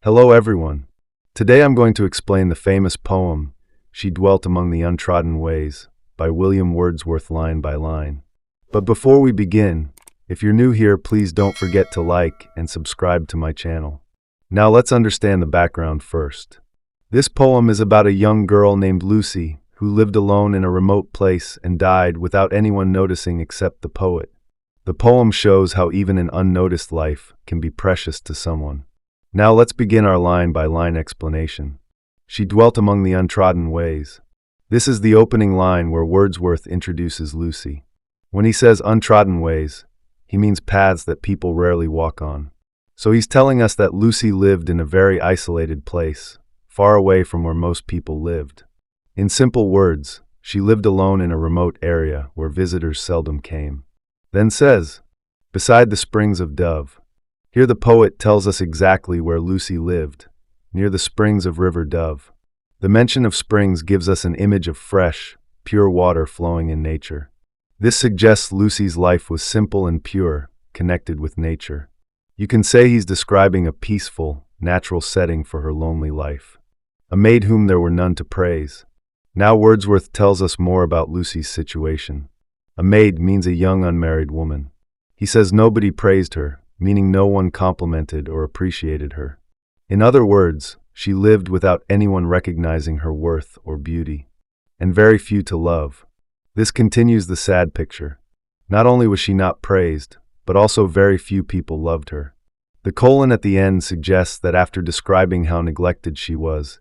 Hello everyone. Today I'm going to explain the famous poem, She Dwelt Among the Untrodden Ways, by William Wordsworth line by line. But before we begin, if you're new here, please don't forget to like and subscribe to my channel. Now let's understand the background first. This poem is about a young girl named Lucy who lived alone in a remote place and died without anyone noticing except the poet. The poem shows how even an unnoticed life can be precious to someone. Now let's begin our line-by-line explanation. She dwelt among the untrodden ways. This is the opening line where Wordsworth introduces Lucy. When he says untrodden ways, he means paths that people rarely walk on. So he's telling us that Lucy lived in a very isolated place, far away from where most people lived. In simple words, she lived alone in a remote area where visitors seldom came. Then says, beside the springs of Dove. Here the poet tells us exactly where Lucy lived, near the springs of River Dove. The mention of springs gives us an image of fresh, pure water flowing in nature. This suggests Lucy's life was simple and pure, connected with nature. You can say he's describing a peaceful, natural setting for her lonely life. A maid whom there were none to praise. Now Wordsworth tells us more about Lucy's situation. A maid means a young unmarried woman. He says nobody praised her, meaning no one complimented or appreciated her. In other words, she lived without anyone recognizing her worth or beauty, and very few to love. This continues the sad picture. Not only was she not praised, but also very few people loved her. The colon at the end suggests that after describing how neglected she was,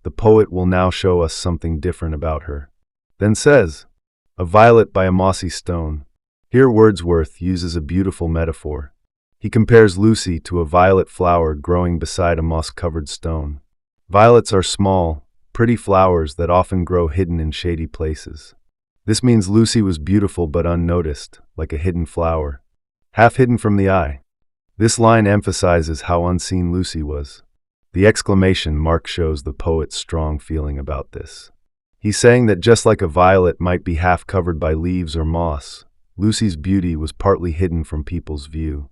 the poet will now show us something different about her. Then says, a violet by a mossy stone. Here Wordsworth uses a beautiful metaphor. He compares Lucy to a violet flower growing beside a moss-covered stone. Violets are small, pretty flowers that often grow hidden in shady places. This means Lucy was beautiful but unnoticed, like a hidden flower, half hidden from the eye. This line emphasizes how unseen Lucy was. The exclamation mark shows the poet's strong feeling about this. He's saying that just like a violet might be half covered by leaves or moss, Lucy's beauty was partly hidden from people's view.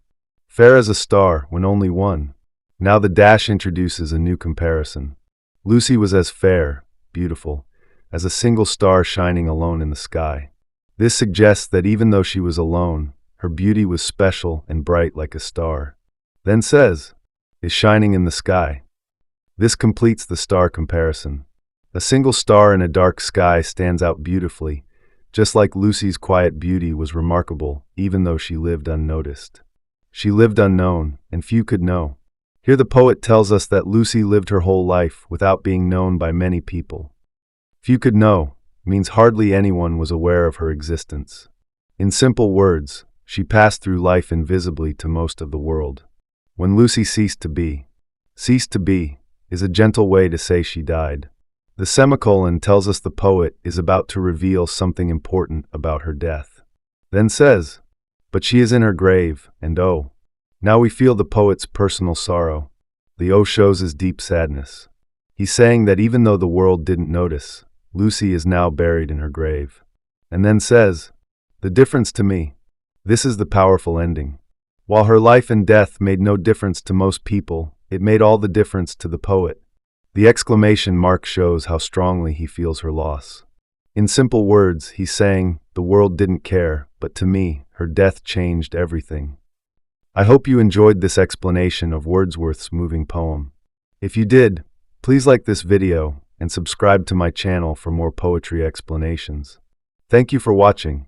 Fair as a star when only one. Now the dash introduces a new comparison. Lucy was as fair, beautiful, as a single star shining alone in the sky. This suggests that even though she was alone, her beauty was special and bright like a star. Then says, is shining in the sky. This completes the star comparison. A single star in a dark sky stands out beautifully, just like Lucy's quiet beauty was remarkable even though she lived unnoticed. She lived unknown, and few could know. Here the poet tells us that Lucy lived her whole life without being known by many people. Few could know means hardly anyone was aware of her existence. In simple words, she passed through life invisibly to most of the world. When Lucy ceased to be is a gentle way to say she died. The semicolon tells us the poet is about to reveal something important about her death. Then says, but she is in her grave, and oh. Now we feel the poet's personal sorrow. The oh shows his deep sadness. He's saying that even though the world didn't notice, Lucy is now buried in her grave. And then says, the difference to me. This is the powerful ending. While her life and death made no difference to most people, it made all the difference to the poet. The exclamation mark shows how strongly he feels her loss. In simple words, he's saying, the world didn't care, but to me, her death changed everything. I hope you enjoyed this explanation of Wordsworth's moving poem. If you did, please like this video and subscribe to my channel for more poetry explanations. Thank you for watching.